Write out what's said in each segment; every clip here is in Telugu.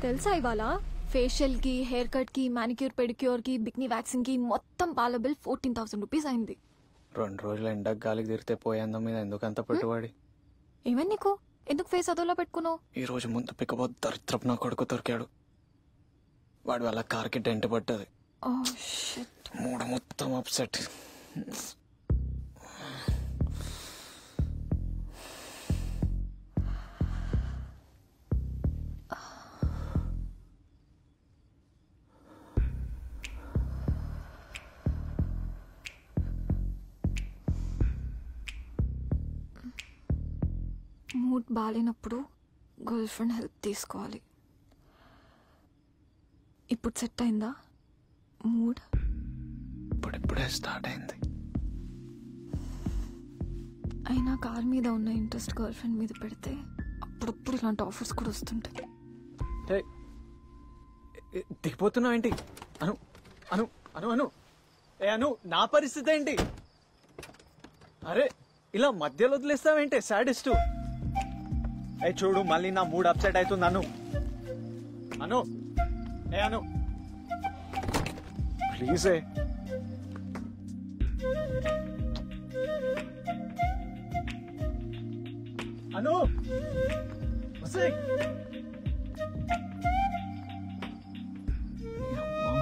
తెలుసా ఇవాళ ఫేషియల్ కి, హెయిర్ కట్ కి, మానిక్యూర్ పెడిక్యూర్ కి, బిక్నీ వ్యాక్సింగ్ కి మొత్తం పాల బిల్ 14,000 రూపీస్ అయింది. 2 రోజులు ఎండకు గాలికి తిరిగితే పోయేందా మీద ఎందుకంత పెట్టుబడి? ఏమని నీకు? ఎందుకు ఫేస్ అదోలా పెట్టుకున్నావు? ఈ రోజు ముందు పికపోతే దరిద్రపు నా కొడుకు దొరికాడు. వాడి వల్ల కార్కి డెంట్ పడ్డది. మూడు మొత్తం అప్సెట్. మూడ్ బాగాలేనప్పుడు గర్ల్ ఫ్రెండ్ హెల్ప్ తీసుకోవాలి. ఇప్పుడు సెట్ అయిందా మూడ్? ఇప్పుడిప్పుడే స్టార్ట్ అయింది. అయినా కార్ మీద ఉన్న ఇంట్రెస్ట్ గర్ల్ ఫ్రెండ్ మీద పెడితే అప్పుడప్పుడు ఇలాంటి ఆఫర్స్ కూడా వస్తుంటాయి. దిగిపోతున్నావు ఏంటి? అను అను అను అను ఏ అను, నా పరిస్థితి ఏంటి? అరే ఇలా మధ్యలో వదిలేస్తావేంటి? సాడిస్టు. ఏ చూడు, మళ్ళీ నా మూడ్ అప్సెట్ అవుతుంది. అను అను ఏ అను ప్లీజ్. అను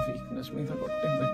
వీక్నెస్ మీద కొట్టింది.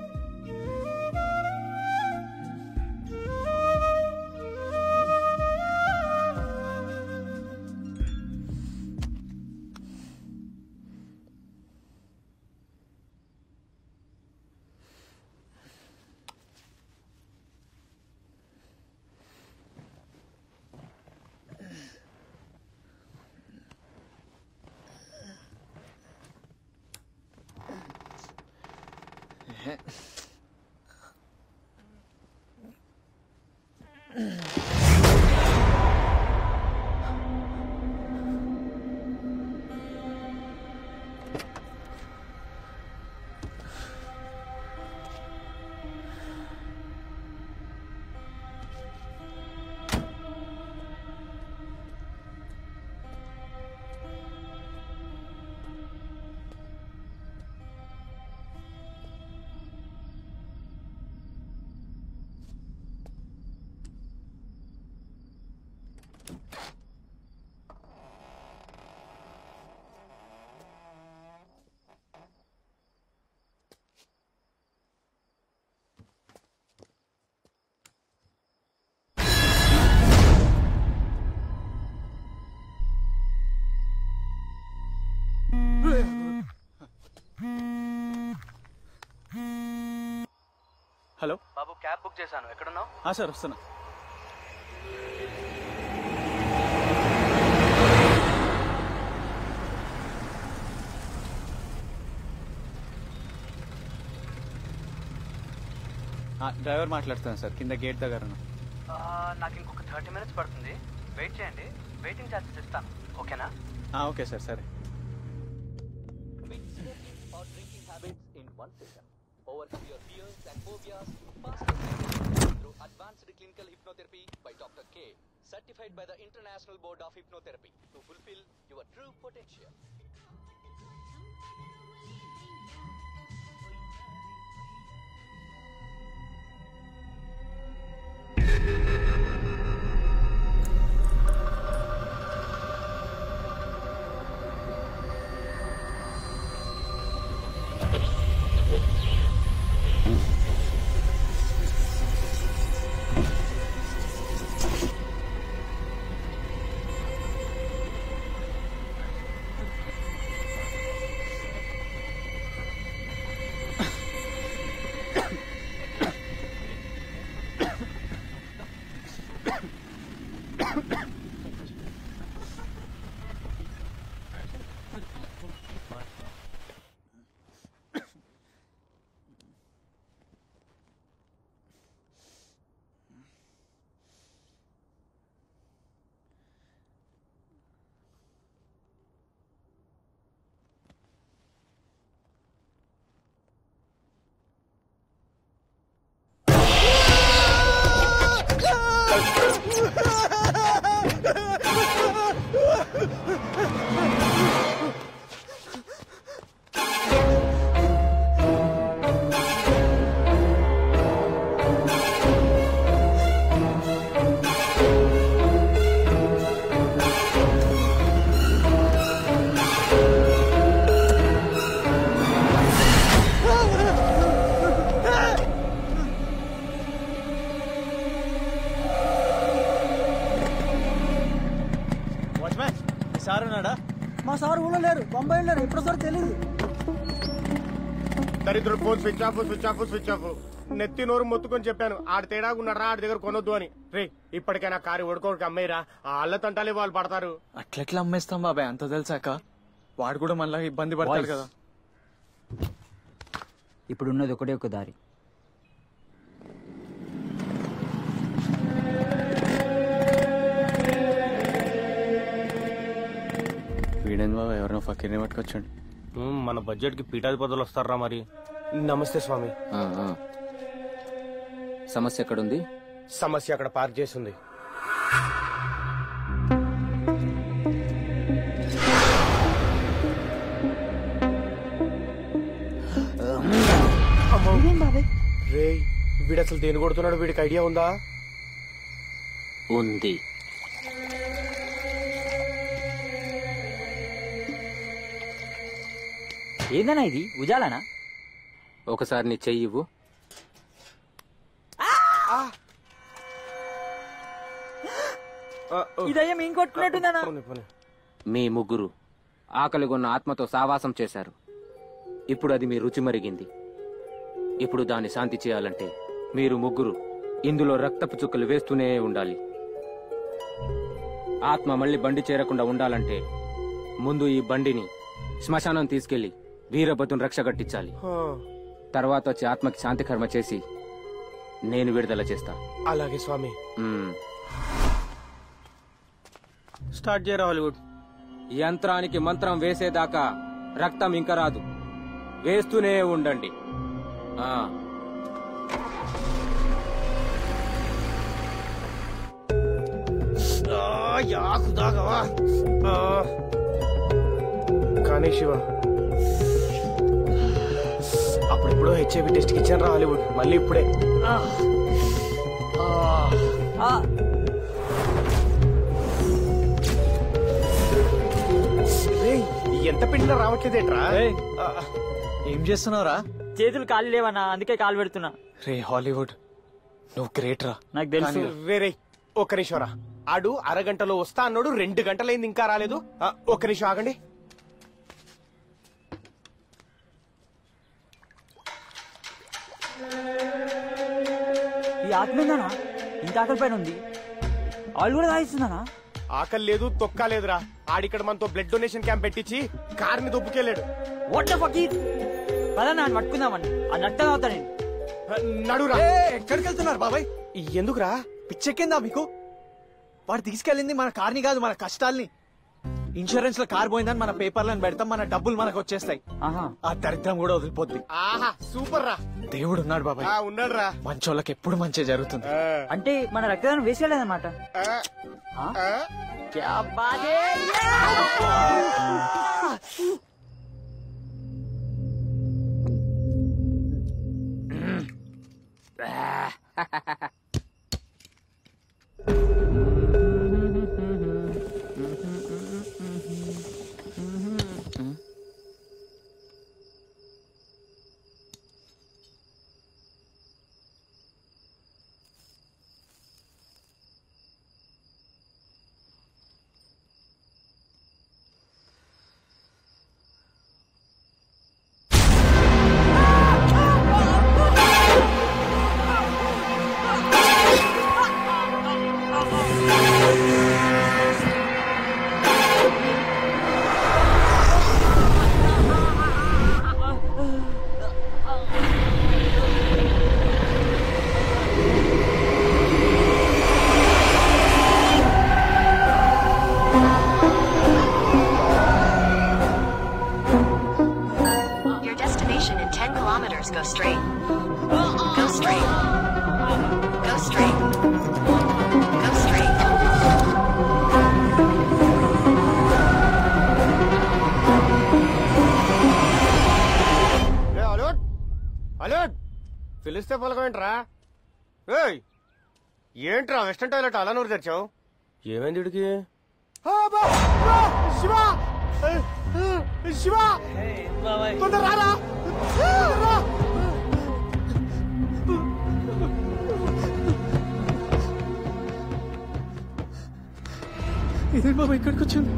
హలో బాబు, క్యాబ్ బుక్ చేశాను. ఎక్కడున్నావు? సార్ వస్తున్నా. డ్రైవర్ మాట్లాడుతాను సార్, కింద గేట్ దగ్గర. నాకు ఇంకొక 30 minutes పడుతుంది. వెయిట్ చేయండి. వెయిటింగ్ ఛార్జెస్ ఇస్తాను. ఓకేనా? Okay sir. సరే. Overcome your fears and phobias faster through advanced clinical hypnotherapy by Dr. K, certified by the International Board of Hypnotherapy to fulfill your true potential. Sir ఉన్నాడా? మా సార్ ఊళ్ళో లేరు, బొంబాయి వెళ్ళారు, ఎప్పుడో సార్ తెలియదు. దరిద్రుడు phone switch off switch off switch off. నెత్తి నోరు మొత్తుకొని చెప్పాను ఆడి తేడాగా ఉన్నారా, ఆడి దగ్గర కొనొద్దు అని. రే ఇప్పటికైనా కారు ఒడుకోడికి అమ్మేరా, ఆ అల్ల తంటాలే వాళ్ళు పడతారు. అట్లెట్లా అమ్మేస్తాం బాబాయ్, అంత తెలిసాక వాడు కూడా మళ్ళీ ఇబ్బంది పడతాడు కదా. ఇప్పుడున్నది ఒకటే ఒక దారి. వీడేంది బాబాయ్, ఎవరైనా ఫకీర్ని పట్టుకొచ్చండి. మన బడ్జెట్ కి పీఠాధిపతులు వస్తారా మరి. నమస్తే స్వామి. సమస్య ఎక్కడుంది? సమస్య అక్కడ పార్క్ చేసింది. రే వీడు అసలు దేని కొడుతున్నాడు, వీడికి ఐడియా ఉందా? ఉంది. ఏందన్నా ఇది, ఉజాలనా? ఒకసారి నీ చెయ్యి ఇవ్వు. ఇదయ్యా మేము కొట్టుకున్నట్టుందన్నా. మీ ముగ్గురు ఆకలిగొన్న ఆత్మతో సావాసం చేశారు. ఇప్పుడు అది మీ రుచి మరిగింది. ఇప్పుడు దాన్ని శాంతి చేయాలంటే మీరు ముగ్గురు ఇందులో రక్తపు చుక్కలు వేస్తూనే ఉండాలి. ఆత్మ మళ్ళీ బండి చేరకుండా ఉండాలంటే ముందు ఈ బండిని శ్మశానం తీసుకెళ్లి వీరభద్రుని రక్ష కట్టించాలి. తర్వాత వచ్చి ఆత్మకి శాంతి కర్మ చేసి నేను విడుదల చేస్తా. అలాగే స్వామి. స్టార్ట్ చేయరా హాలీవుడ్. యంత్రానికి మంత్రం వేసేదాకా రక్తం ఇంకా రాదు, వేస్తూనే ఉండండి. కానీ శివ అప్పుడెప్పుడో హెచ్ఐవి టెస్ట్ ఇచ్చాను రా హాలీవుడ్, మళ్ళీ ఇప్పుడే. ఎంత పిండినా రావట్లేదేట్రా? ఏం చేస్తున్నావురా? చేతులు కాలు లేవన్నా, అందుకే కాలు పెడుతున్నా. రే హాలీవుడ్, నువ్వు గ్రేట్ రా. నాకు తెలుసు. వేరే ఒక్క నిమిషం రా. ఆడు అరగంటలో వస్తా అన్నాడు, 2 గంటలైంది ఇంకా రాలేదు. ఒక్క నిమిషం ఆగండి. ఈ ఆత్మేందనా ఇంత ఆకలి పైన ఉంది? ఆయిల్ కూడా తాగిస్తుందనా? ఆకలి లేదు, తొక్క లేదురా. ఆడిక్కడ మనతో బ్లడ్ డొనేషన్ క్యాంప్ పెట్టించి కార్ని దొబ్బుకెళ్ళాడు. What the Fakir, పదనా పట్టుకుందామని. ఆ నట్టగా అవుతా నేను. నడురా. ఎక్కడికి వెళ్తున్నారు బాబాయ్? ఎందుకురా? పిచ్చెక్కిందా మీకు? వాడు తీసుకెళ్ళింది మన కార్ని కాదు, మన కష్టాల్ని. ఇన్సూరెన్స్ లో కార్ పోయిందని మన పేపర్లను పెడతాం, మన డబ్బులు మనకు వచ్చేస్తాయి. ఆ దరిద్రం కూడా వదిలిపోద్ది. ఆహా సూపర్ రా. దేవుడు ఉన్నాడు బాబాయ్. ఉన్నాడు రా. మంచోళ్ళకి ఎప్పుడు మంచి జరుగుతుంది. అంటే మన రక్తదానం వేసేయాలన్నమాట. Go straight. Go straight. Go straight. Go straight. Alert పిలిస్తే పలకమేంట్రా? ఏంట్రా వెస్టర్న్ టాయిలెట్ అలా నూరు తెచ్చావు? ఏమైంది ఇడికి? శివ శివ తొందర రారా. ఇదే బాబా ఇక్కడికి వచ్చింది.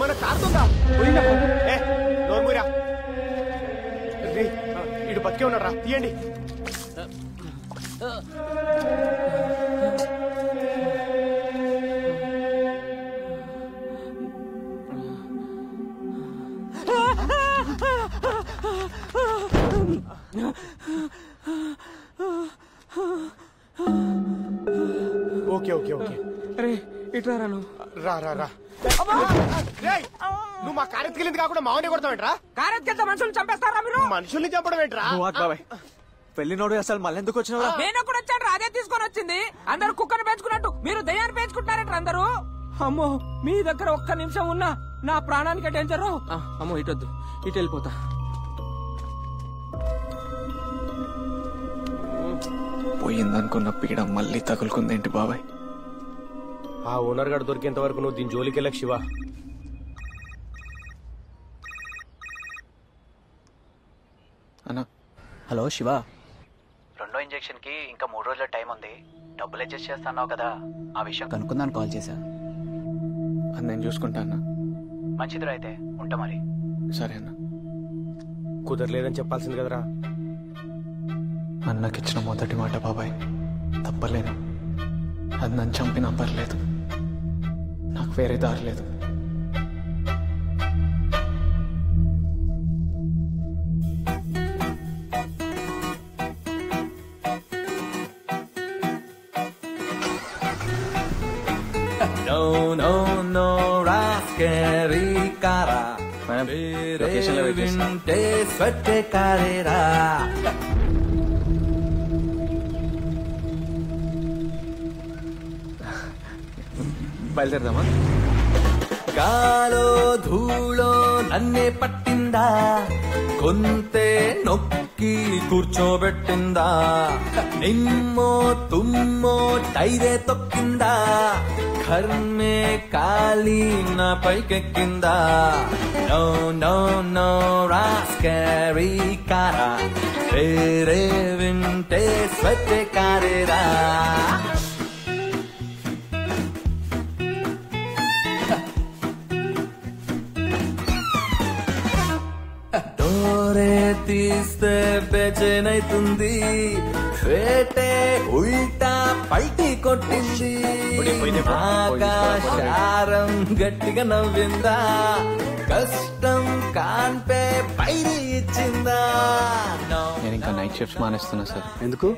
మన కారుతుందా ఏ నోర్మూరా ఇటు బతికే ఉన్నారా తీయండి ఓకే ఓకే ఓకే అరే ఇట్లా రాను రా రా రా నువ్వు మా కారెత్తుకెళ్ళింది కాకుండా మావని కొడతావేంట్రా కారెత్కెళ్తే మనుషులు చంపేస్తారా మీరు? మనుషుల్ని చంపడం ఏంట్రా బాబాయ్ పెళ్లినోడు అసలు మళ్ళీ ఎందుకు వచ్చినావు నేను కూడా వచ్చాను, అదే తీసుకొని వచ్చింది. అందరూ కుక్కను పెంచుకున్నట్టు మీరు దయ్యాన్ని పెంచుకుంటారంట అందరూ. అమ్మో, మీ దగ్గర ఒక్క నిమిషం ఉన్నా నా ప్రాణానికి డేంజర్. అమ్మో ఇటొద్దు, ఇటు వెళ్ళిపోతా. పోయిందనుకున్న పీడ మళ్ళీ తగులుకుందేంటి బాబాయ్? ఆ ఓనర్ గారు దొరికేంత వరకు నువ్వు దీని జోలికి వెళ్ళకు శివ. అన్నా హలో శివ, 2వ ఇంజెక్షన్ కి ఇంకా 3 రోజుల టైం ఉంది. డబ్బులు అడ్జస్ట్ చేస్తున్నావు కదా, ఆ విషయం కనుక్కుందాను కాల్ చేశా. అది నేను చూసుకుంటా అన్నా. మంచిదిరా, అయితే ఉంటా మరి. సరే అన్న. కుదరలేదని చెప్పాల్సింది కదరా. అన్నకిచ్చిన మొదటి మాట బాబాయ్, తప్పలేను. అది నన్ను చంపినా పర్లేదు, నాకు వేరే దారి లేదు. బయలుదేరదామా? గాలో ధూళో నన్నే పట్టిందా, కొంతే నొక్కి కూర్చోబెట్టిందా, నిమ్మో తుమ్మో టైరే తొక్కిందా, కర్మే కాలి నా పైకెక్కిందా. నో నో నో రాస్కరీ కారా, వేరే వింటే స్వెట్టే కారేరా. డోరే తీస్తే బెచనైతుంది, వేటే ఉల్టా పల్టీ కొట్టింది, ఆకాశారం గట్టిగా నవ్విందా, కష్టం కాన్పే పైరి ఇచ్చిందా. నేను ఇంకా నైట్ షిఫ్ట్స్ మానేస్తున్నా సార్. ఎందుకు?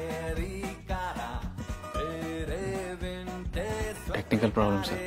Technical problem sir.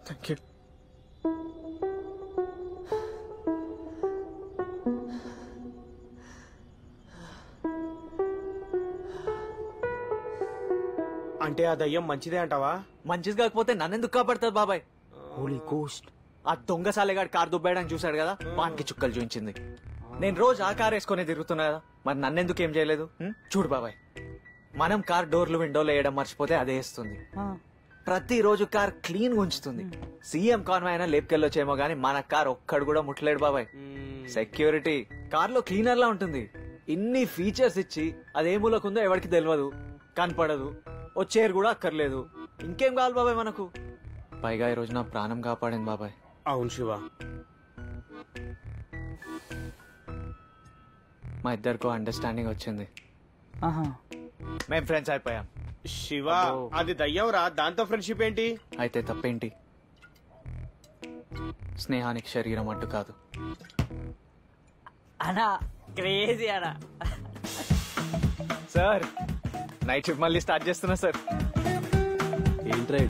Thank you. అంటే ఆ దయ్యం మంచిదే అంటావా? మంచిది కాకపోతే నన్నెందుకు కాపాడుతుంది బాబాయ్? హోలీ గోస్ట్. ఆ దొంగ సాలేగాడు కారు దుబ్బేయడానికి చూశాడు కదా, వానికి చుక్కలు చూపించింది. నేను రోజు ఆ కార్ వేసుకునే తిరుగుతున్నా కదా, మరి నన్నెందుకు ఏం చేయలేదు? చూడు బాబాయ్, మనం కార్ డోర్లు విండోలు వేయడం మర్చిపోతే అదే వేస్తుంది. ప్రతిరోజు కార్ క్లీన్ ఉంచుతుంది. సీఎం కాన్వాయ్ అయినా లేపుకెళ్ళొచ్చేమో గానీ మన కార్ ఒక్కడు కూడా ముట్టలేడు బాబాయ్. సెక్యూరిటీ కార్ లో క్లీనర్ లా ఉంటుంది. ఇన్ని ఫీచర్స్ ఇచ్చి అదేమూలకుందో ఎవరికి తెలియదు, కనపడదు, ఓ చైర్ కూడా అక్కర్లేదు. ఇంకేం కావాలి బాబాయ్ మనకు? పైగా ఈ రోజు నా ప్రాణం కాపాడింది బాబాయ్. అవును శివ. మా ఇద్దరికో అండర్స్టాండింగ్ వచ్చింది, మేం ఫ్రెండ్స్ అయిపోయాం. శివ అది దయ్యం రా, దాంతో ఫ్రెండ్షిప్ ఏంటి? అయితే తప్పేంటి? స్నేహానికి శరీరం అడ్డు కాదు. అనా క్రేజీ అనా. సార్ నైట్ షిఫ్ట్ మళ్ళీ స్టార్ట్ చేస్తున్నా సార్. ఏంట్రా